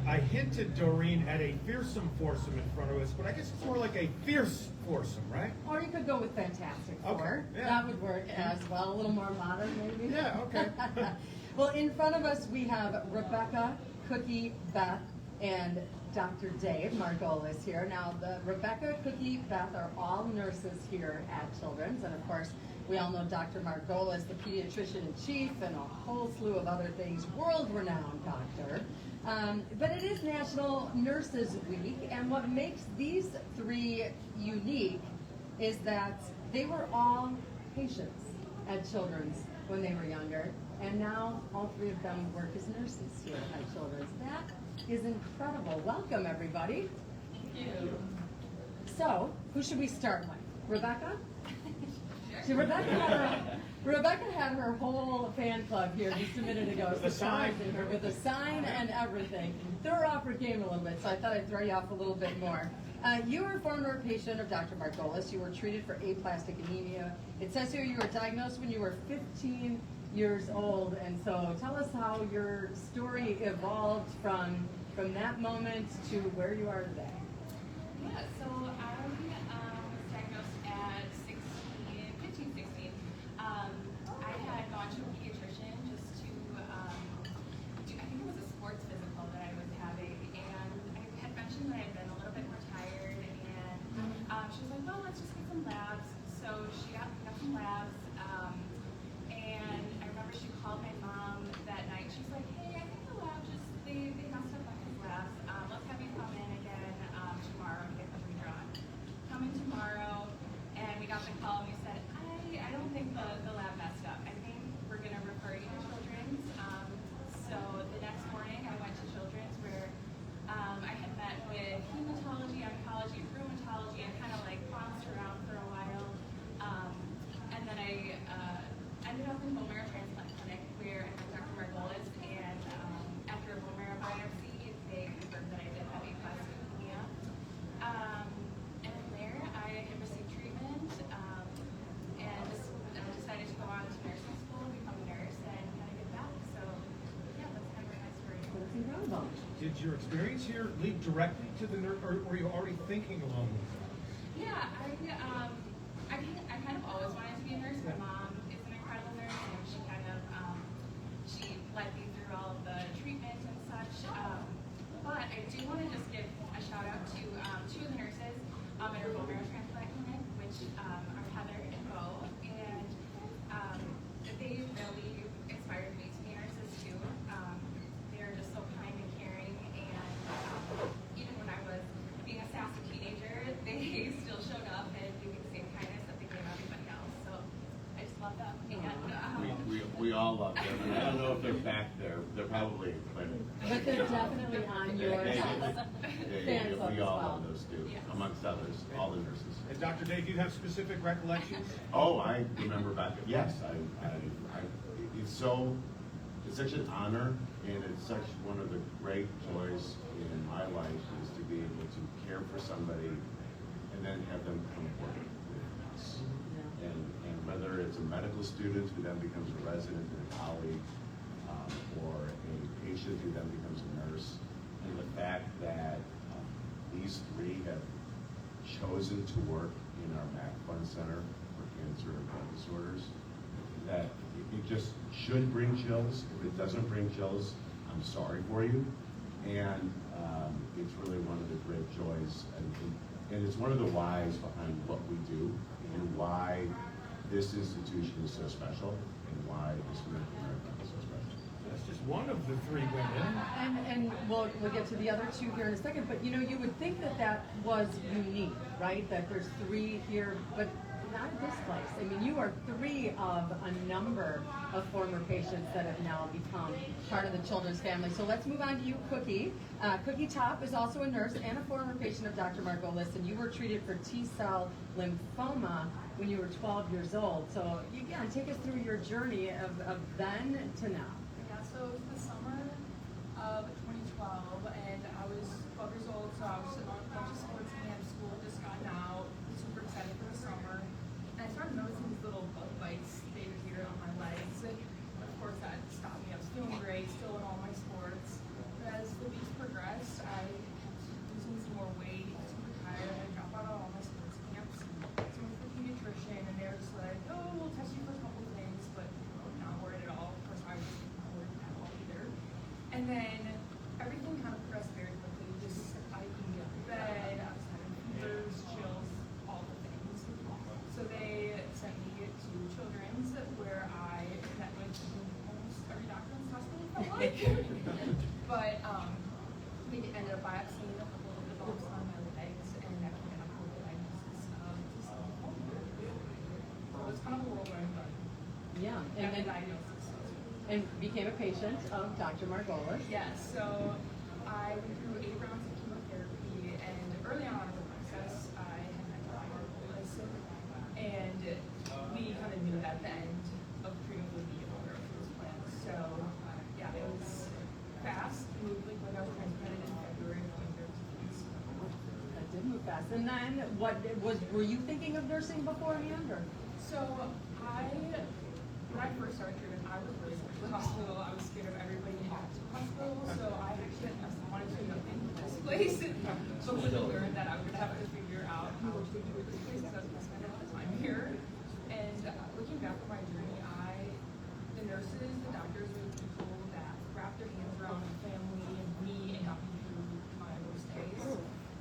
I hinted, Doreen, at a fearsome foursome in front of us, but I guess it's more like a fierce foursome, right? Or you could go with Fantastic Four. Okay, yeah. That would work as well. A little more modern, maybe. Yeah, okay. Well, in front of us, we have Rebecca, Cookie, Beth, and Dr. Dave Margolis here. Now, the Rebecca, Cookie, Beth are all nurses here at Children's, and of course, we all know Dr. Margolis, the pediatrician in chief, and a whole slew of other things, world-renowned doctor. But it is National Nurses Week, and what makes these three unique is that they were all patients at Children's when they were younger, and now all three of them work as nurses here at Children's. That is incredible. Welcome, everybody. Thank you. So, who should we start with? Rebecca? See, Rebecca had her whole fan club here just a minute ago. With a sign. Her with a sign and everything. Threw her off her game a little bit, so I thought I'd throw you off a little bit more. You were a former patient of Dr. Margolis. You were treated for aplastic anemia. It says here you were diagnosed when you were 15 years old, and so tell us how your story evolved from that moment to where you are today. Yeah, so I was diagnosed at 15, 16. I had gone to a pediatrician just to I think it was a sports physical that I was having, and I had mentioned that I had been a little bit more tired, and she was like, well, let's just get some labs. So she got some labs, and I remember she called my mom that night. She's like, hey, I think the lab they messed up on his labs. Let's have you come in again tomorrow and get them redrawn. Come in tomorrow, and we got the call, and we said, I don't think the lab messed up. I think we're going to refer you to Children's. So the next morning, I went to Children's where I had met with hematology, oncology, rheumatology, and kind of like bounced around for a while. And then I ended up in bone marrow transplant clinic where I met Dr. Margolis, and after a bone marrow biopsy, they confirmed that I did have aplastic anemia. And from there, I received treatment, and decided to go on to nursing school, become a nurse, and kind of get back. So, yeah, that's kind of my story. That's incredible. Did your experience here lead directly to the nurse, or were you already thinking along those lines? Yeah, I kind of always wanted to be a nurse. My mom is an incredible nurse, and she kind of she led me through all of the treatment and such. But I do want to just give a shout out to two of the nurses at our bone marrow transplant clinic, which are Heather and Bo, and they really inspired me to be nurses too. They're just so kind and caring, and even when I was being a sassy teenager, they still showed up and gave me the same kindness that they gave everybody else. So I just love them. And we all love them. And I don't know if they're back there. They're probably in clinic. But they're definitely on your We all as well. love those too, Yes. amongst others, all the nurses. And Dr. Dave, do you have specific recollections? Oh, I remember back. Yes, it's such an honor, and it's such one of the great joys in my life is to be able to care for somebody and then have them come work with us. And whether it's a medical student who then becomes a resident and a colleague, or a patient who then becomes a nurse, and the fact that these three have chosen to work in our MACC Fund Center for cancer and blood disorders, that it just should bring chills. If it doesn't bring chills, I'm sorry for you. And it's really one of the great joys, and it's one of the whys behind what we do and why this institution is so special and why this medical marathon is so special. That's just one of the three women. And we'll get to the other two here in a second, but you would think that was unique, right? That there's three here, but not at this place. I mean, you are three of a number of former patients that have now become part of the Children's family. So let's move on to you, Cookie. Cookie Top is also a nurse and a former patient of Dr. Margolis, and you were treated for T-cell lymphoma when you were 12 years old. So again, take us through your journey of then to now. Yeah, so it was the summer of 2012, and I was 12 years old, so I was on a bunch of sports camp, school just gotten out, super excited for the summer, and I started noticing these little bug But we ended up biopsying a couple of the bumps on my legs, and that came up with the diagnosis of T-cell. So it was kind of a whirlwind, but Yeah, got the and diagnosis. and became a patient of Dr. Margolis. Yes, so I went through 8 rounds of chemotherapy, and early on in the process, I had met Dr. Margolis, and we kind of knew at the end of treatment would be a bone marrow transplant. So yeah, it was fast, moved like when I was transplanted in February of 2013. That did move fast. And then, were you thinking of nursing beforehand, or? So when I first started treatment, I was really scared of the hospital. I was scared of everybody at the hospital, so I actually wanted to know in this place. So when I learned that I would have to figure out how to do this place because I was going to spend a lot of time here. And looking back on my journey, the nurses, the doctors were the people that wrapped their hands around my family and me and got me through my worst days.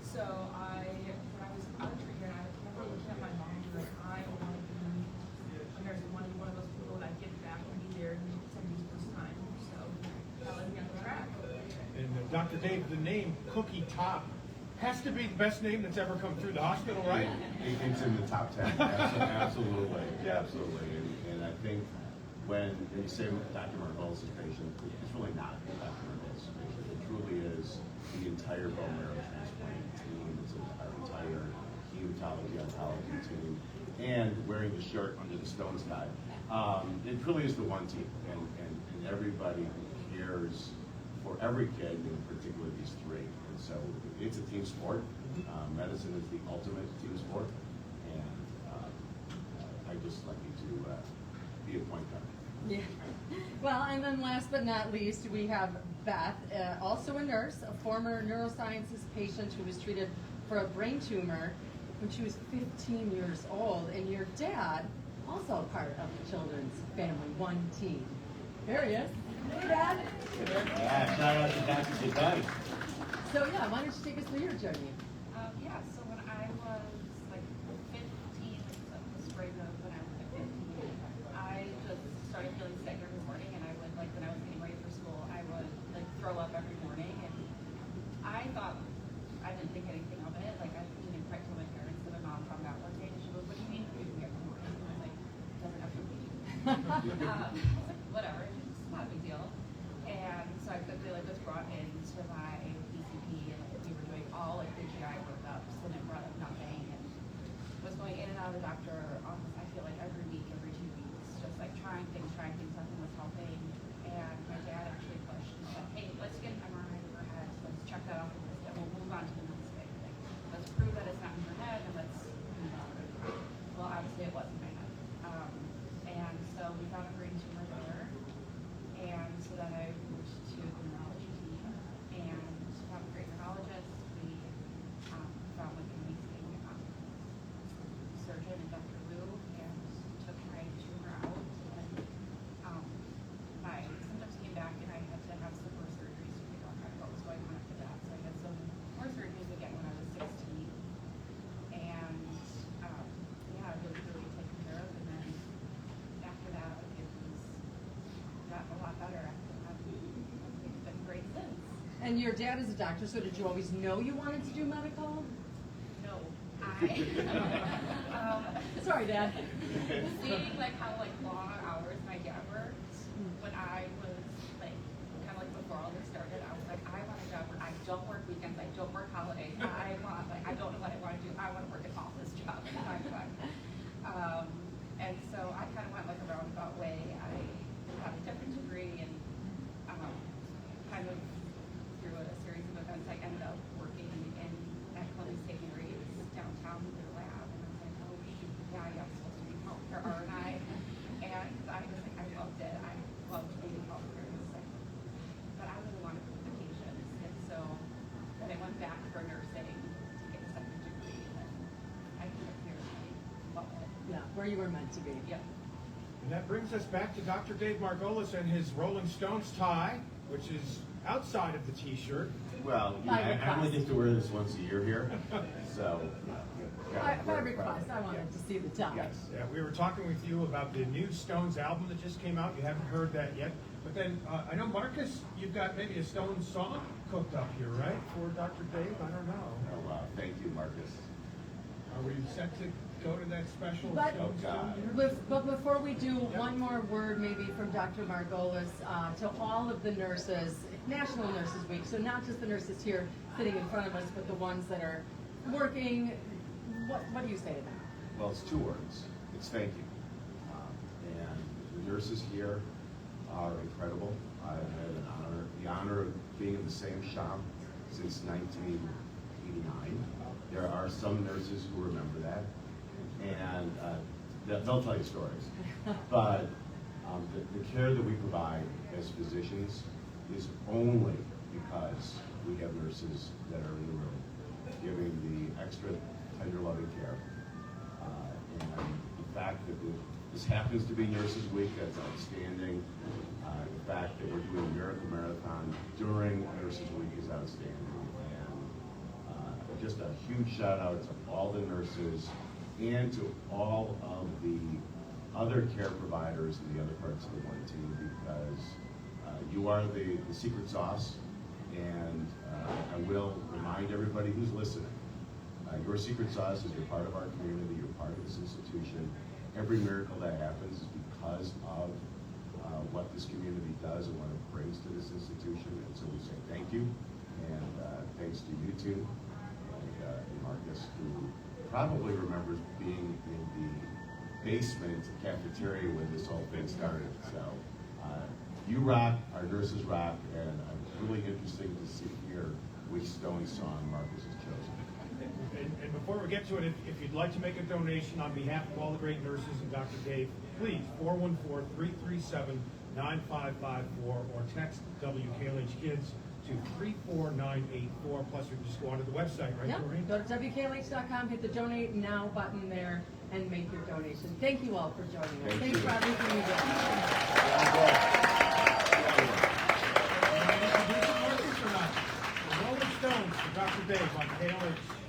So when I was out of treatment, I remember looking at my mom and being like, I want to be a nurse. I want to be one of those people that get back and be there and send me first time. So that led me on the track. And Dr. Dave, the name Cookie Top has to be the best name that's ever come through the hospital, right? It's in the top 10. Absolutely. Yeah. Absolutely. And I think when you say Dr. Margolis' patient, it's really not Dr. Margolis' patient. It truly is the entire bone marrow transplant team. It's our entire hematology oncology team. And wearing the shirt under the Stones tie. It truly is the one team. And everybody cares for every kid, in particular these 3. And so it's a team sport. Medicine is the ultimate team sport. And I just lucky to be a point guard. Yeah. Well, and then last but not least, we have Beth, also a nurse, a former neurosciences patient who was treated for a brain tumor when she was 15 years old, and your dad, also part of the Children's Family One team. There he is. Hey, Dad. Yeah, shout out to Dr. Goodbye. So yeah, why don't you take us through your journey? Yeah, so when I was like 15, the spring of when I was like 15, I just started feeling sick every morning, and I would, like, when I was getting ready for school, I would like throw up every morning, and I thought, I didn't think anything of it. Like, I didn't quite tell my parents, and my mom found out one day, and she goes, "What do you mean you're doing it every morning?" And I was like, "Doesn't have to be." I was like, whatever, it's not a big deal. And so I quickly was brought into my PCP, and we were doing all the GI workups, and it brought up nothing, and was going in and out of the doctor office, I feel like every week, every 2 weeks, just like trying things, nothing was helping. And my dad actually pushed and said, "Hey, let's get an MRI of her head, let's check that off the list, and we'll move on to the next thing. Like, let's prove that it's not in her head, and let's move on." Well, obviously it wasn't my head. And so we found a brain tumor there. And so then I moved to the neurology team and found a great neurologist. We found like an amazing surgeon in Dr. Wu, and took my tumor out. And my symptoms came back, and I had to have some more surgeries to figure out what was going on after that. So I had some more surgeries again when I was 16. And yeah, it was really taken care of. And then after that, it was got a lot better after that. It's been great since. And your dad is a doctor, so did you always know you wanted to do medical? No, I Sorry, Dad. seeing like how like long hours my dad worked when I was like kind of like before all this started. I was like, I want a job where I don't work weekends, I don't work holidays. I want, like, I don't know what I want to do. I want to work an office job. And so I kind of went like a roundabout way. I got a different degree, and kind of through a series of events, I ended up working at Columbia State Marines downtown in their lab. And I was like, oh shoot, yeah, I'm supposed to be in healthcare, aren't I? And I was like, I loved it. I loved being in healthcare. It was like, but I really wanted certifications, and so then I went back for nursing to get a second degree, and then I came up here and I love it. Yeah, where you were meant to be. Yep. And that brings us back to Dr. Dave Margolis and his Rolling Stones tie, which is outside of the t-shirt. Well, By I only request. get to wear this once a year here. So, By request, I wanted to see the top. Yes, yeah, we were talking with you about the new Stones album that just came out. You haven't heard that yet. But then, I know, Marcus, you've got maybe a Stones song cooked up here, right? For Dr. Dave? I don't know. Oh, wow, thank you, Marcus. Are we set to go to that special But- Stones Oh, God. dinner? But before we do, one more word maybe from Dr. Margolis to all of the nurses, National Nurses Week, so not just the nurses here sitting in front of us, but the ones that are working. What do you say to them? Well, it's two words. It's thank you. And the nurses here are incredible. I've had the honor of being in the same shop since 1989. There are some nurses who remember that, and they'll tell you stories. But the care that we provide as physicians is only because we have nurses that are in the room giving the extra tender loving care. And the fact that this happens to be Nurses Week, that's outstanding. The fact that we're doing Miracle Marathon during Nurses Week is outstanding. And just a huge shout out to all the nurses and to all of the other care providers in the other parts of the one team, because you are the secret sauce. And I will remind everybody who's listening, your secret sauce is you're part of our community, you're part of this institution. Every miracle that happens is because of what this community does and what it brings to this institution. And so we say thank you, and thanks to you two, and Marcus, who probably remembers being in the basement cafeteria when this whole thing started. So you rock, our nurses rock, and I'm really interested to hear which Stone song Marcus has chosen. And before we get to it, if you'd like to make a donation on behalf of all the great nurses and Dr. Dave, please, 414-337-9554, or text WKLH Kids to 34984. Plus, you can just go onto the website, right, Yeah, Doreen? go to WKLH.com, hit the Donate Now button there, and make your donation. Thank you all for joining us. Thank Thanks you. for everything you did. Marcus or not? The Rolling Stones for Dr. Dave on KLH.